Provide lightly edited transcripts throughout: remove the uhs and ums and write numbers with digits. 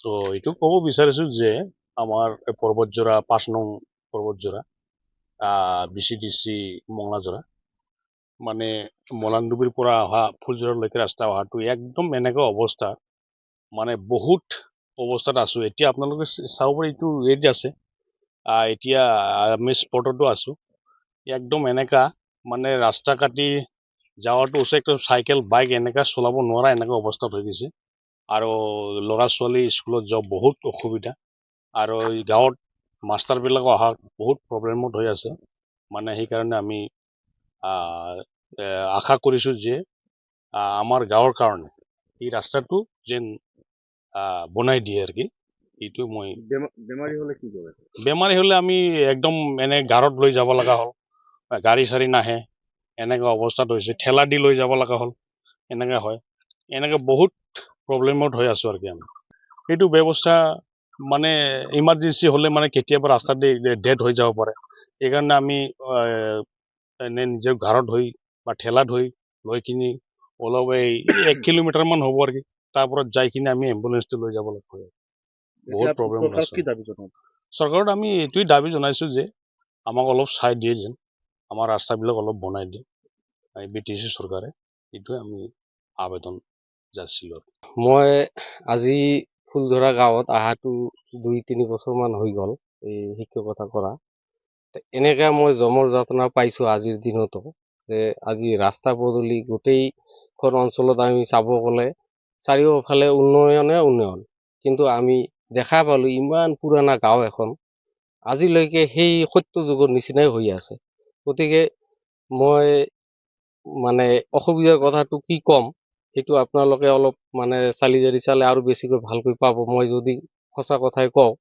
তো এইটো ক'ব বিচাৰিছো যে আমাৰ পৰ্বতজোৰা 5 নং পৰ্বতজোৰা BCDC মংলাজোৰা মানে মলানডুবিৰ পৰা অহা ফুলজোৰালৈকে ৰাস্তা অহাটো একদম এনেকুৱা অৱস্থা মানে বহুত অৱস্থাত আছো। এতিয়া আপোনালোকে চাব পাৰে এইটো ৰেড আছে। এতিয়া আমি স্পটতো আছো। একদম এনেকা মানে ৰাস্তা কাটি যাওয়াটো একদম চাইকেল বাইক এনেকা চলাব নোৱাৰা এনেকা অৱস্থাত হৈ গৈছে। আৰু ল'ৰা ছোৱালী স্কুলত যোৱা বহুত অসুবিধা আৰু এই গাঁৱত মাষ্টাৰ বিলাক অহা বহুত প্ৰব্লেমত হৈ আছে। মানে সেইকাৰণে আমি আশা কৰিছো যে আমাৰ গাঁৱৰ কাৰণে এই ৰাস্তাটো যেন বনাই দিয়ে আৰ কি। এইটো মই বেমাৰী হলে কি কৰে? বেমাৰী হলে আমি একদম এনে গাড়ত লৈ যাব লগা হ'ল, গাড়ী চাড়ী নাহে, এনেকা অৱস্থাত হৈছে, ঠেলা দি লৈ যাব লগা হ'ল, এনেকা হয়। এনেকে বহুত প্ৰব্লেমত হৈ আছো আৰ কি আমি। এইটো ব্যৱস্থা মানে ইমাৰ্জেঞ্চি হলে মানে কেতিয়াবা ৰাস্তা ডেড হৈ যাব পাৰে। সেইকাৰণে আমি এনে নিজৰ ঘৰত হৈ বা ঠেলাত হৈ লৈ কিনি অলপ এই 1 কিলোমিটাৰ মান হ'ব আৰ কি। তাৰ পৰা যাই কিনে আমি এম্বুলেন্সটো লৈ যাব লাগিব। বহুত প্ৰব্লেম চৰকাৰক আছে। কি দাবী জনাব? চৰকাৰত আমি এইটোৱে দাবী জনাইছো যে আমাক অলপ চাই দিয়ে যেন, আমাৰ ৰাস্তাবিলাক অলপ বনাই দিয়ে BTC চৰকাৰে। এইটোৱে আমি আবেদন যাচিলো। মই আজি ফুলধৰা গাঁৱত আহাটো 2-3 বছৰ মান হৈ গ'ল এই শিক্ষকতা কৰা। এনেকা মই জমৰ যাতনা পাইছো আজিৰ দিনতো যে আজি ৰাস্তা পদূলি গোটেইখন অঞ্চলত আমি চাব গ'লে চাৰিওফালে উন্নয়ন, কিন্তু আমি দেখা পালো ইমান পুৰণা গাঁও এখন আজিলৈকে সেই সত্য যুগৰ নিচিনাই হৈ আছে। গতিকে মই মানে অসুবিধাৰ কথাটো কি ক'ম সেইটো আপোনালোকে অলপ মানে চালি জাৰি চালে আৰু বেছিকৈ ভালকৈ পাব। মই যদি সঁচা কথাই কওঁ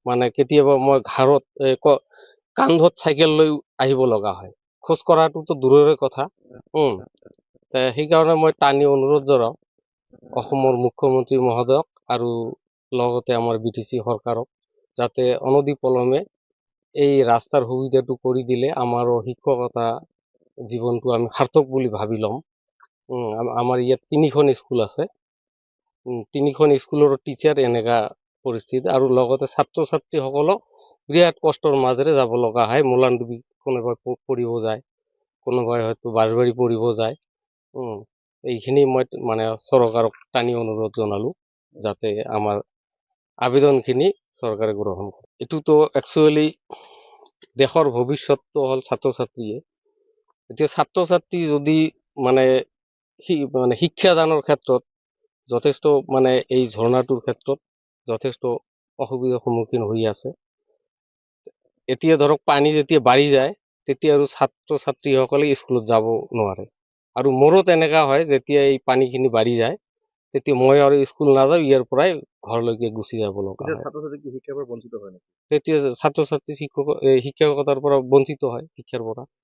মানে কেতিয়াবা মই ঘাৰত কান্ধত চাইকেল লৈ আহিব লগা হয়, খোজ কঢ়াটোতো দূৰৰে কথা। সেইকাৰণে মই টানি অনুৰোধ জনাওঁ অসমৰ মুখ্যমন্ত্ৰী মহোদয়ক আৰু লগতে আমাৰ BTC চৰকাৰক যাতে অনতিপলমে এই ৰাস্তাৰ সুবিধাটো কৰি দিলে আমাৰো শিক্ষকতা জীৱনটো আমি সাৰ্থক বুলি ভাবি ল'ম। আমাৰ ইয়াত 3খন স্কুল আছে, 3খন স্কুলৰ টিচাৰ এনেকা পৰিস্থিতি আৰু লগতে ছাত্ৰ ছাত্ৰীসকলক বিৰাট কষ্টৰ মাজেৰে যাব লগা হয়। মোলানডুবি কোনোবাই পঢ়িব যায়, কোনোবাই হয়তো বাঁশবাৰী পঢ়িব যায়। এইখিনি মই মানে চৰকাৰক টানি অনুৰোধ জনালো যাতে আমাৰ আবেদনখিনি চৰকাৰে গ্ৰহণ কৰে। এইটোতো একচুৱেলি দেশৰ ভৱিষ্যতটো হ'ল ছাত্ৰ ছাত্ৰীয়ে। এতিয়া ছাত্ৰ ছাত্ৰী যদি মানে শিক্ষাদানৰ ক্ষেত্ৰত যথেষ্ট মানে এই ঝৰ্ণাটোৰ ক্ষেত্ৰত যথেষ্ট অসুবিধাৰ সন্মুখীন হৈ আছে। এতিয়া ধৰক পানী যেতিয়া বাঢ়ি যায় তেতিয়া আৰু ছাত্ৰ ছাত্ৰীসকলে স্কুলত যাব নোৱাৰে। আৰু মোৰো তেনেকা হয়, যেতিয়া এই পানীখিনি বাঢ়ি যায় তেতিয়া মই আৰু স্কুল নাযাওঁ, ইয়াৰ পৰাই ঘৰলৈকে গুচি যাব লগা হয়। ছাত্ৰ ছাত্ৰী কি শিক্ষাৰ পৰা বঞ্চিত হয় নেকি? তেতিয়া ছাত্ৰ ছাত্ৰী শিক্ষকতাৰ পৰা বঞ্চিত হয়, শিক্ষাৰ পৰা।